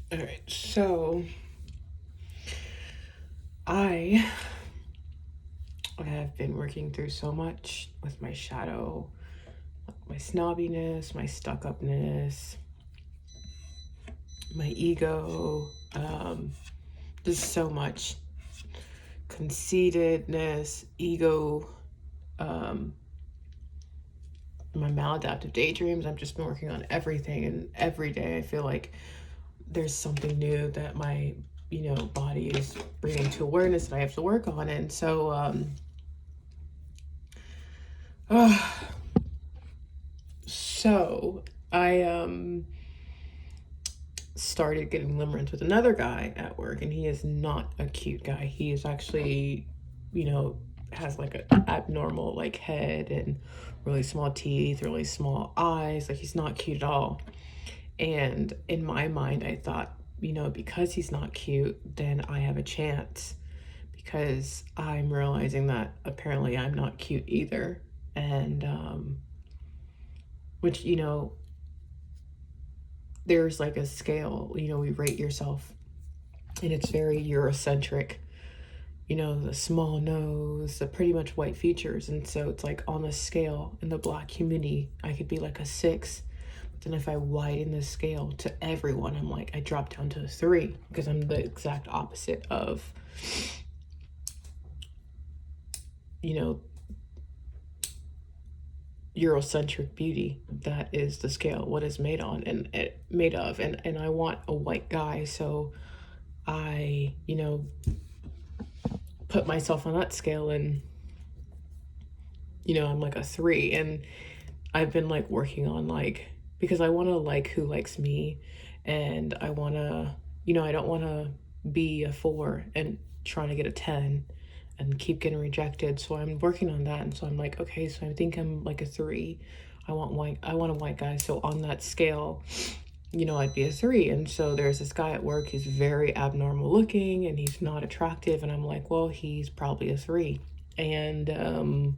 All right, so I have been working through so much with my shadow, my snobbiness, my stuck upness, my ego, just so much conceitedness, ego, um, my maladaptive daydreams. I've just been working on everything, and every day I feel like there's something new that my body is bringing to awareness that I have to work on. And so uh, so I started getting limerence with another guy at work, and he is not a cute guy. He is actually, has like an abnormal like head and really small teeth, really small eyes. Like, he's not cute at all. And in my mind, I thought, because he's not cute, then I have a chance, because I'm realizing that apparently I'm not cute either. And which, there's like a scale, we rate yourself, and it's very Eurocentric, the small nose, the pretty much white features. And so it's like on the scale in the Black community, I could be like a 6. But then if I widen the scale to everyone, I'm like, I drop down to a 3, because I'm the exact opposite of, you know, Eurocentric beauty. That is the scale, what is made on and it made of. And I want a white guy, so I, put myself on that scale, and I'm like a 3. And I've been like working on like, because I want to like who likes me, and I want to, I don't want to be a 4 and trying to get a 10 and keep getting rejected. So I'm working on that. And so I'm like, okay, so I think I'm like a 3. I want a white guy. So on that scale, I'd be a 3. And so there's this guy at work who's very abnormal looking, and he's not attractive. And I'm like, well, he's probably a 3. And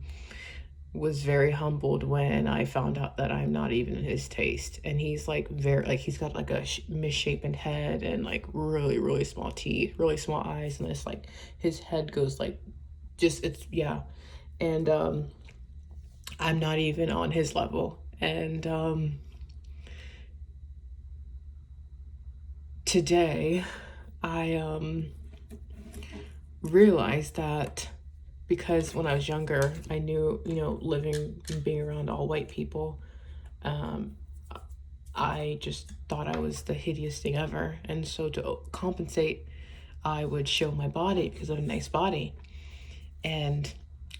was very humbled when I found out that I'm not even his taste. And he's like very, like, he's got like a misshapen head and like really, really small teeth, really small eyes. And it's like his head goes like, just, it's, yeah. And I'm not even on his level. And today I realized that, because when I was younger, I knew, living and being around all white people, um, I just thought I was the hideous thing ever. And so to compensate, I would show my body because I have a nice body. And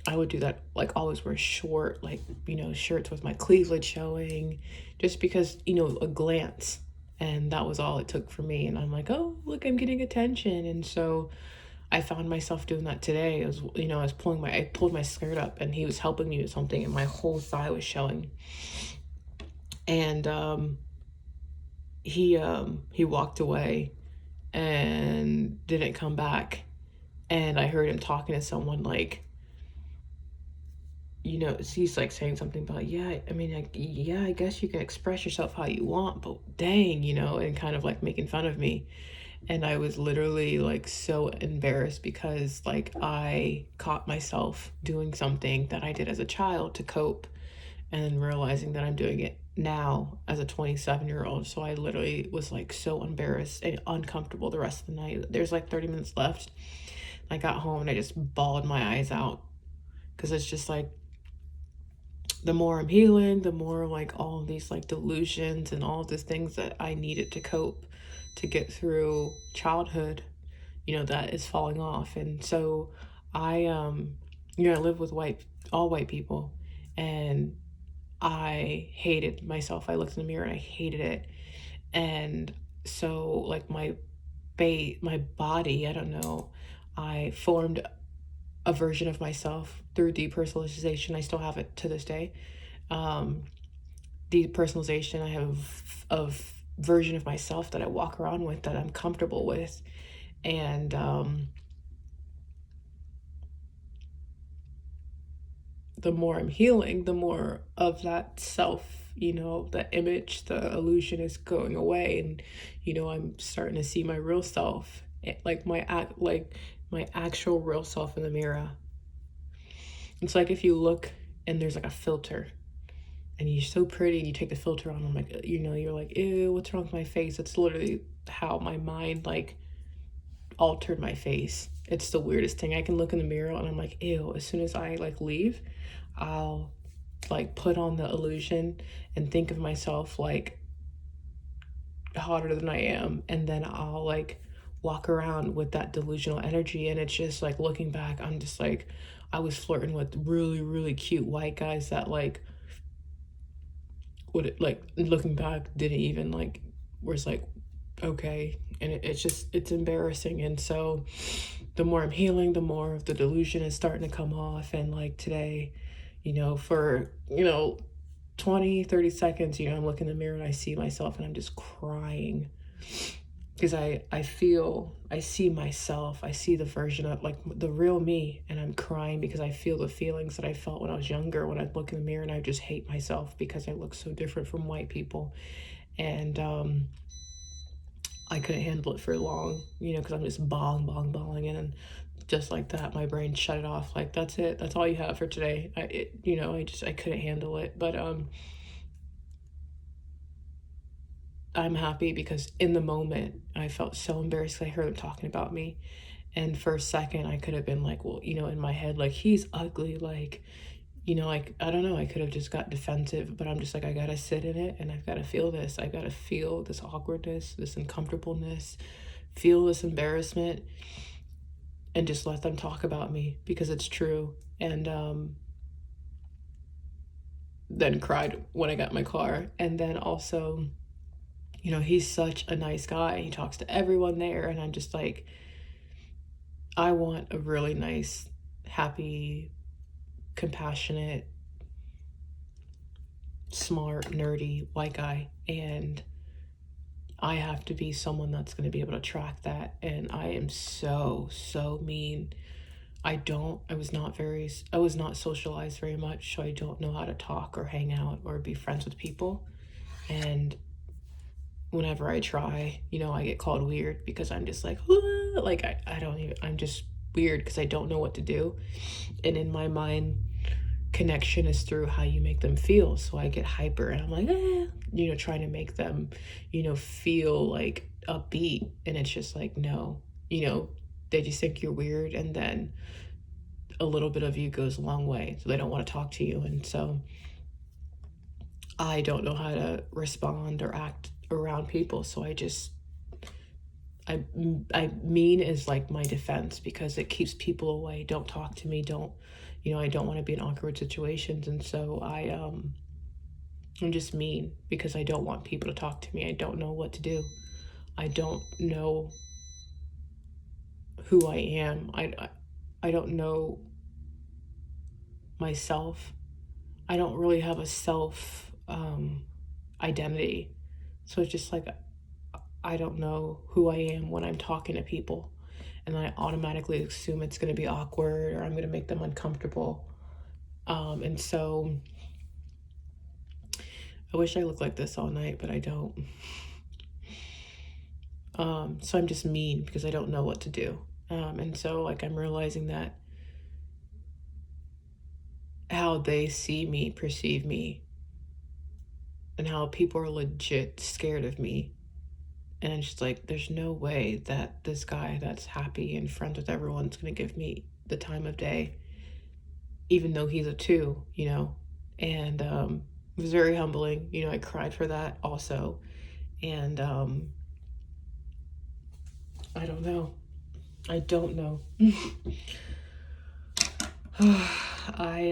I would do that, like always wear short, like, shirts with my cleavage showing, just because, a glance. And that was all it took for me. And I'm like, oh, look, I'm getting attention. And so I found myself doing that today. I pulled my skirt up, and he was helping me with something, and my whole thigh was showing. And he walked away and didn't come back. And I heard him talking to someone, like, he's like saying something about, yeah, I mean, like, yeah, I guess you can express yourself how you want, but dang, and kind of like making fun of me. And I was literally like so embarrassed, because like I caught myself doing something that I did as a child to cope, and then realizing that I'm doing it now as a 27-year-old. So I literally was like so embarrassed and uncomfortable the rest of the night. There's like 30 minutes left. I got home and I just bawled my eyes out, because it's just like, the more I'm healing, the more like all of these like delusions and all of these things that I needed to cope to get through childhood, that is falling off. And so I I live with all white people, and I hated myself. I looked in the mirror and I hated it. And so like my body, I don't know, I formed a version of myself through depersonalization. I still have it to this day. Um, Depersonalization, I have of version of myself that I walk around with, that I'm comfortable with. And the more I'm healing, the more of that self, you know, the image, the illusion is going away, and you know, I'm starting to see my real self, like my actual real self in the mirror. It's like if you look and there's like a filter and you're so pretty and you take the filter on, I'm like, you know, you're like, ew, what's wrong with my face? It's literally how my mind like altered my face. It's the weirdest thing. I can look in the mirror and I'm like, ew. As soon as I like leave, I'll like put on the illusion and think of myself like hotter than I am, and then I'll like walk around with that delusional energy, and it's just like looking back, I'm just like, I was flirting with really really cute white guys that like would it, like looking back didn't even like was like okay, and it's just it's embarrassing. And so the more I'm healing, the more of the delusion is starting to come off. And like today, you know, for you know 20-30 seconds, you know, I'm looking in the mirror and I see myself and I'm just crying because I feel, I see myself, I see the version of like the real me, and I'm crying because I feel the feelings that I felt when I was younger, when I look in the mirror and I just hate myself because I look so different from white people. And I couldn't handle it for long, you know, because I'm just bawling, and then just like that, my brain shut it off. Like that's it, that's all you have for today. You know, I couldn't handle it. But I'm happy because in the moment I felt so embarrassed. I heard them talking about me, and for a second I could have been like, well, you know, in my head, like he's ugly, like, you know, like I don't know, I could have just got defensive, but I'm just like, I gotta sit in it and I've got to feel this. I gotta feel this awkwardness, this uncomfortableness, feel this embarrassment, and just let them talk about me because it's true. And then cried when I got in my car. And then also, you know, he's such a nice guy. He talks to everyone there, and I'm just like, I want a really nice, happy, compassionate, smart, nerdy white guy. And I have to be someone that's going to be able to attract that. And I am so mean. I was not socialized very much, so I don't know how to talk or hang out or be friends with people. And whenever I try, you know, I get called weird because I'm just like, "Ah," like I don't even, I'm just weird because I don't know what to do. And in my mind, connection is through how you make them feel. So I get hyper and I'm like, you know, trying to make them, you know, feel like upbeat. And it's just like, no, you know, they just think you're weird. And then a little bit of you goes a long way. So they don't want to talk to you. And so I don't know how to respond or act around people. So I, I mean is like my defense because it keeps people away. Don't talk to me. Don't, you know, I don't want to be in awkward situations. And so I'm just mean because I don't want people to talk to me. I don't know what to do. I don't know who I am. I don't know myself. I don't really have a self identity. So it's just like I don't know who I am when I'm talking to people, and I automatically assume it's going to be awkward or I'm going to make them uncomfortable. And so I wish I looked like this all night, but I don't. So I'm just mean because I don't know what to do. And so like I'm realizing that how they see me, perceive me, and how people are legit scared of me. And it's just like, there's no way that this guy that's happy and friends with everyone's gonna give me the time of day, even though he's a two, you know? And it was very humbling. You know, I cried for that also. And I don't know. I don't know. I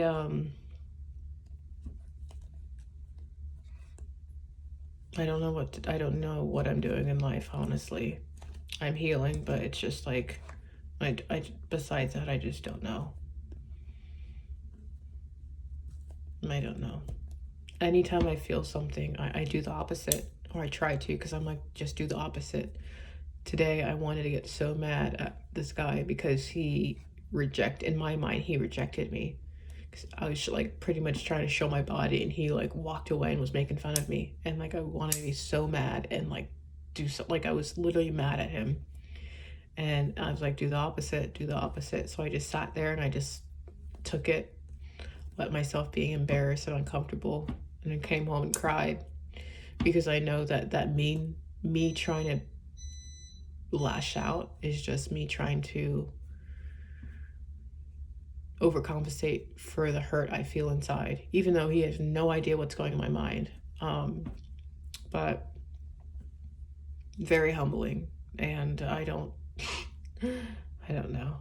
don't know I don't know what I'm doing in life, honestly. I'm healing, but it's just like, besides that, I just don't know. I don't know. Anytime I feel something, I do the opposite, or I try to, because I'm like, just do the opposite. Today, I wanted to get so mad at this guy because in my mind, he rejected me. I was like pretty much trying to show my body, and he like walked away and was making fun of me, and like I wanted to be so mad and like do so, like I was literally mad at him, and I was like, do the opposite, do the opposite. So I just sat there and I just took it, let myself being embarrassed and uncomfortable, and then came home and cried, because I know that me trying to lash out is just me trying to overcompensate for the hurt I feel inside, even though he has no idea what's going in my mind. But very humbling, and I don't know.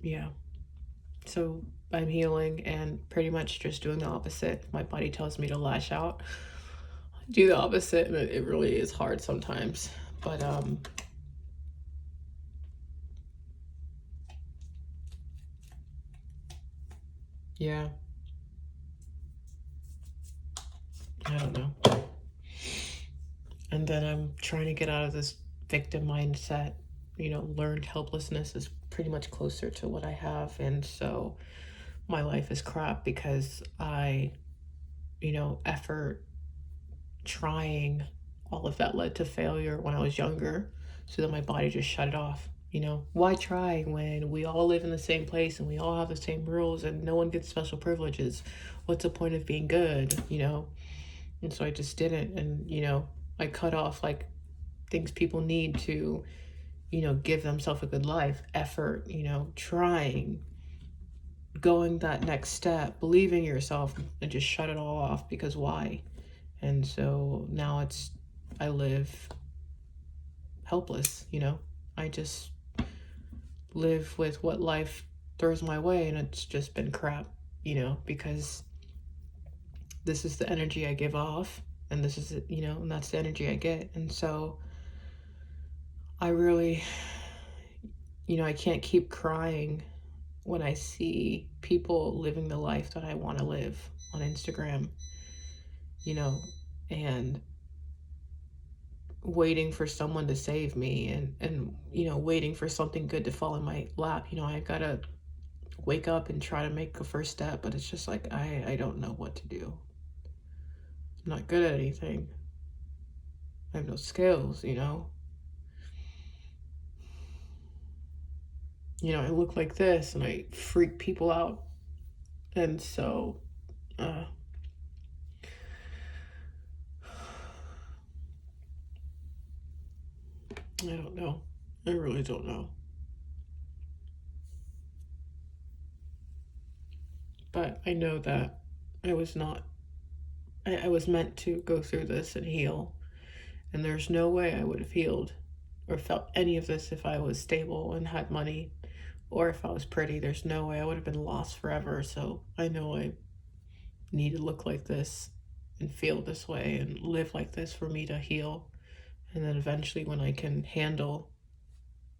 Yeah. So I'm healing and pretty much just doing the opposite. My body tells me to lash out, do the opposite, and it really is hard sometimes. But yeah, I don't know. And then I'm trying to get out of this victim mindset. You know, learned helplessness is pretty much closer to what I have. And so my life is crap because I, effort, trying, all of that led to failure when I was younger. So then my body just shut it off. Why try when we all live in the same place and we all have the same rules and no one gets special privileges? What's the point of being good? And so I just didn't. And, I cut off like things people need to, give themselves a good life, effort, trying, going that next step, believing yourself, and just shut it all off because why? And so now I live helpless. I just live with what life throws my way, and it's just been crap, because this is the energy I give off, and this is, and that's the energy I get. And so I really, I can't keep crying when I see people living the life that I want to live on Instagram, and waiting for someone to save me, and waiting for something good to fall in my lap. I gotta wake up and try to make a first step, but it's just like I don't know what to do. I'm not good at anything. I have no skills. I look like this and I freak people out. And so I don't know. I really don't know. But I know that I was not, I was meant to go through this and heal. And there's no way I would have healed or felt any of this if I was stable and had money, or if I was pretty. There's no way. I would have been lost forever. So I know I need to look like this and feel this way and live like this for me to heal. And then eventually, when I can handle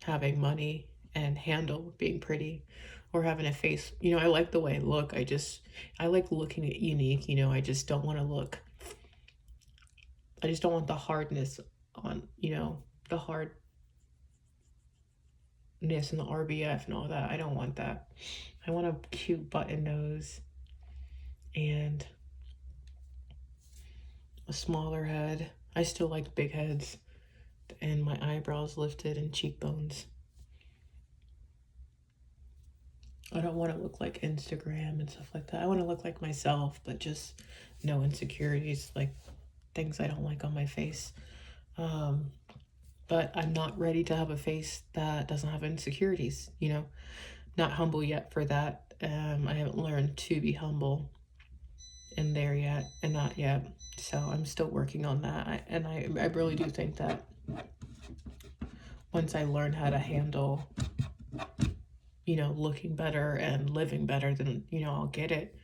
having money and handle being pretty or having a face, I like the way I look. I like looking unique. I just don't want to look, I just don't want the hardness on, the hardness and the RBF and all that. I don't want that. I want a cute button nose and a smaller head. I still like big heads, and my eyebrows lifted and cheekbones. I don't want to look like Instagram and stuff like that. I want to look like myself, but just no insecurities, like things I don't like on my face. But I'm not ready to have a face that doesn't have insecurities, not humble yet for that. I haven't learned to be humble in there yet, and not yet. So I'm still working on that. And I really do think that once I learn how to handle, looking better and living better, then, I'll get it.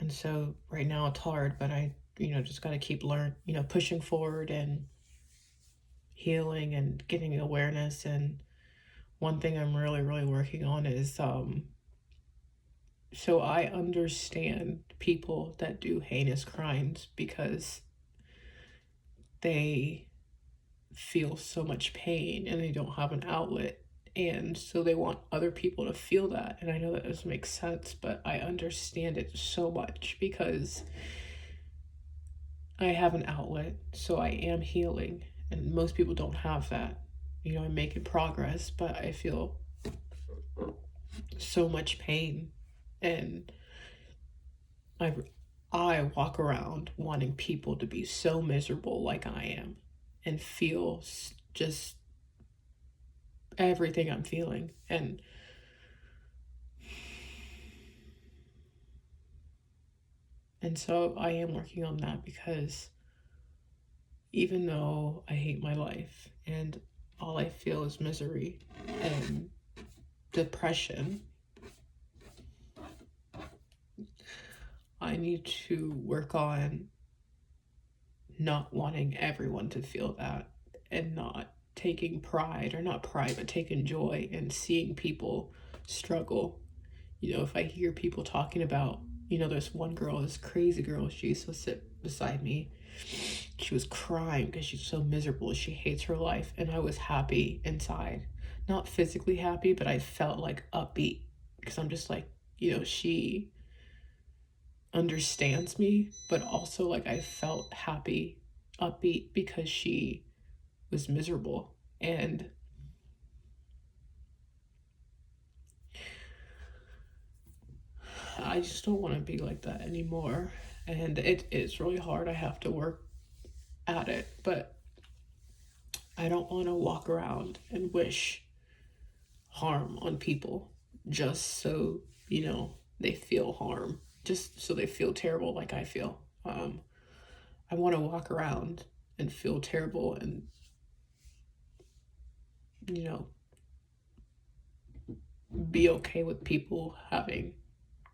And so right now it's hard, but I, just got to keep pushing forward and healing and getting awareness. And one thing I'm really, really working on is, so I understand people that do heinous crimes because they feel so much pain and they don't have an outlet. And so they want other people to feel that. And I know that doesn't make sense, but I understand it so much because I have an outlet. So I am healing. And most people don't have that. You know, I'm making progress, but I feel so much pain. And I, I walk around wanting people to be so miserable like I am and feel just everything I'm feeling. And so I am working on that because even though I hate my life and all I feel is misery and depression, I need to work on not wanting everyone to feel that and not taking pride, or not pride, but taking joy in seeing people struggle. You know, if I hear people talking about, you know, there's one girl, this crazy girl, she used to sit beside me. She was crying because she's so miserable. She hates her life. And I was happy inside. Not physically happy, but I felt like upbeat because I'm just like, you know, she understands me, but also like I felt happy, upbeat because she was miserable. And I just don't want to be like that anymore. And it's really hard. I have to work at it, but I don't want to walk around and wish harm on people just so, you know, they feel harm, just so they feel terrible like I feel. I want to walk around and feel terrible and, you know, be okay with people having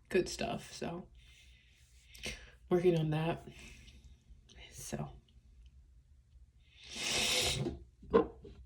good stuff. So, working on that. So,